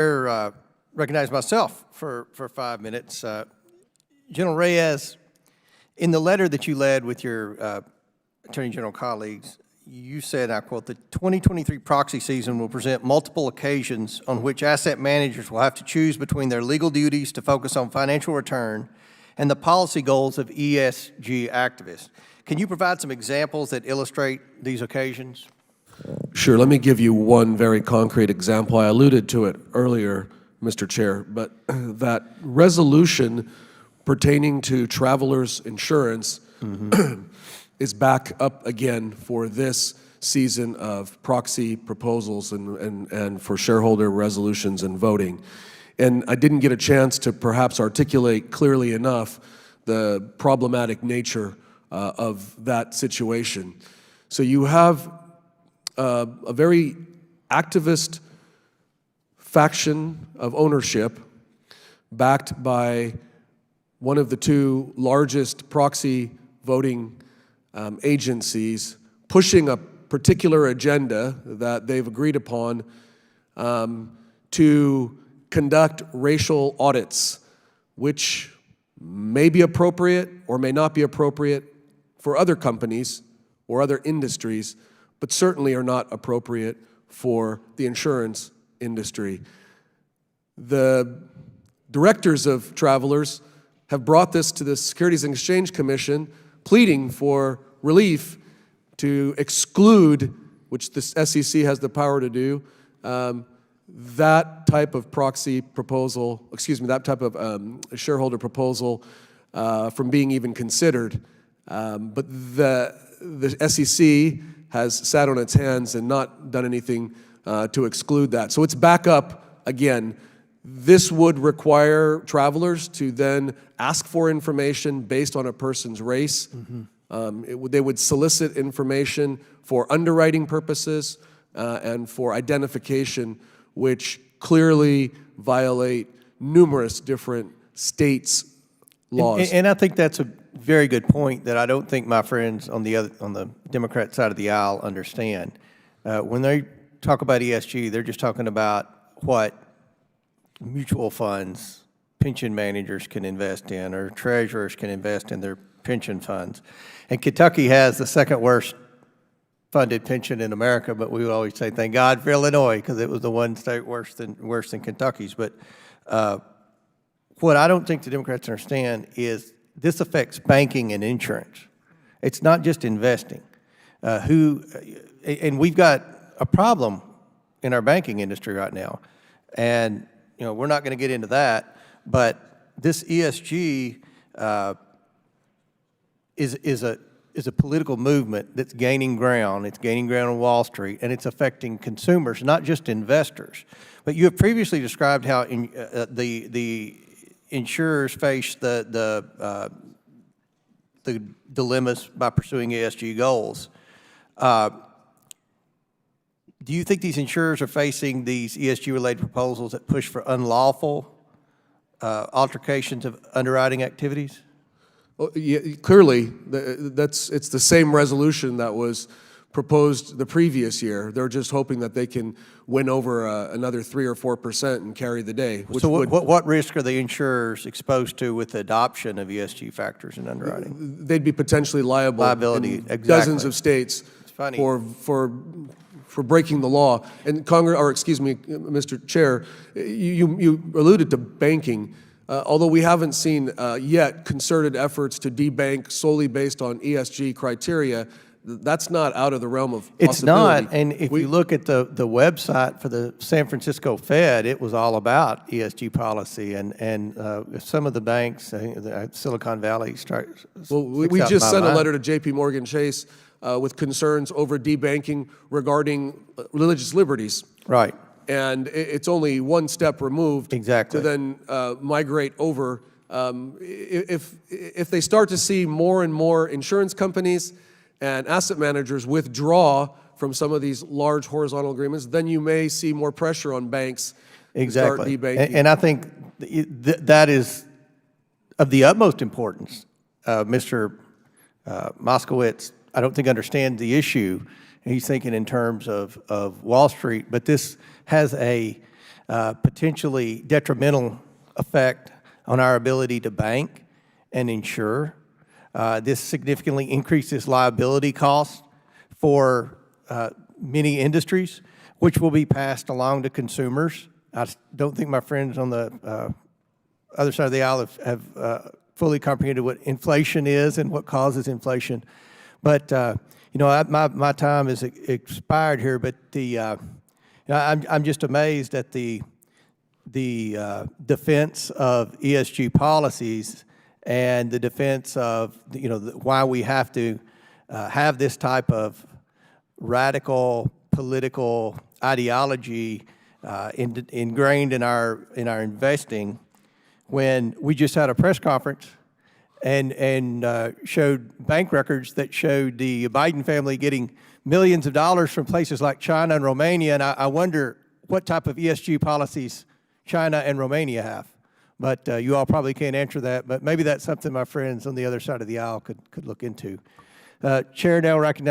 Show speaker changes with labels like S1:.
S1: Recognize myself for 5 minutes. General Reyes, in the letter that you led with your Attorney General colleagues, you said, I quote, "The 2023 proxy season will present multiple occasions on which asset managers will have to choose between their legal duties to focus on financial return and the policy goals of ESG activists." Can you provide some examples that illustrate these occasions?
S2: Sure. Let me give you one very concrete example. I alluded to it earlier, Mr. Chair, but that resolution pertaining to travelers insurance is back up again for this season of proxy proposals and for shareholder resolutions and voting. And I didn't get a chance to perhaps articulate clearly enough the problematic nature of that situation. So you have a very activist faction of ownership backed by one of the two largest proxy voting agencies pushing a particular agenda that they've agreed upon to conduct racial audits, which may be appropriate or may not be appropriate for other companies or other industries, but certainly are not appropriate for the insurance industry. The directors of Travelers have brought this to the Securities and Exchange Commission, pleading for relief to exclude, which the SEC has the power to do, that type of proxy proposal, that type of shareholder proposal from being even considered. But the SEC has sat on its hands and not done anything to exclude that. So it's back up again. This would require travelers to then ask for information based on a person's race. They would solicit information for underwriting purposes and for identification, which clearly violate numerous different states' laws.
S1: And I think that's a very good point that I don't think my friends on the Democrat side of the aisle understand. When they talk about ESG, they're just talking about what mutual funds, pension managers can invest in, or treasurers can invest in their pension funds. And Kentucky has the second worst funded pension in America, but we always say thank God for Illinois because it was the one state worse than Kentucky's. But what I don't think the Democrats understand is this affects banking and insurance. It's not just investing. And we've got a problem in our banking industry right now. And we're not going to get into that, but this ESG is a political movement that's gaining ground. It's gaining ground on Wall Street, and it's affecting consumers, not just investors. But you have previously described how the insurers face the dilemmas by pursuing ESG goals. Do you think these insurers are facing these ESG-related proposals that push for unlawful altercations of underwriting activities?
S2: Well, yeah, clearly, it's the same resolution that was proposed the previous year. They're just hoping that they can win over another 3 or 4% and carry the day.
S1: So what risk are the insurers exposed to with the adoption of ESG factors in underwriting?
S2: They'd be potentially liable in dozens of states for breaking the law. And Mr. Chair, you alluded to banking. Although we haven't seen yet concerted efforts to debank solely based on ESG criteria, that's not out of the realm of possibility.
S1: It's not, and if you look at the website for the San Francisco Fed, it was all about ESG policy, and some of the banks, Silicon Valley,
S2: we just sent a letter to J.P. Morgan Chase with concerns over debanking regarding religious liberties.
S1: Right.
S2: And it's only one step removed
S1: to
S2: then migrate over. If they start to see more and more insurance companies and asset managers withdraw from some of these large horizontal agreements, then you may see more pressure on banks to start debanking.
S1: And I think that is of the utmost importance. Mr. Moskowitz, I don't think understands the issue. He's thinking in terms of Wall Street, but this has a potentially detrimental effect on our ability to bank and insure. This significantly increases liability costs for many industries, which will be passed along to consumers. I don't think my friends on the other side of the aisle have fully comprehended what inflation is and what causes inflation. But my time is expired here. But I'm just amazed at the defense of ESG policies and the defense of why we have to have this type of radical political ideology ingrained in our investing, when we just had a press conference and showed bank records that showed the Biden family getting millions of dollars from places like China and Romania, and I wonder what type of ESG policies China and Romania have. But you all probably can't answer that, but maybe that's something my friends on the other side of the aisle could look into. Chair now recognizes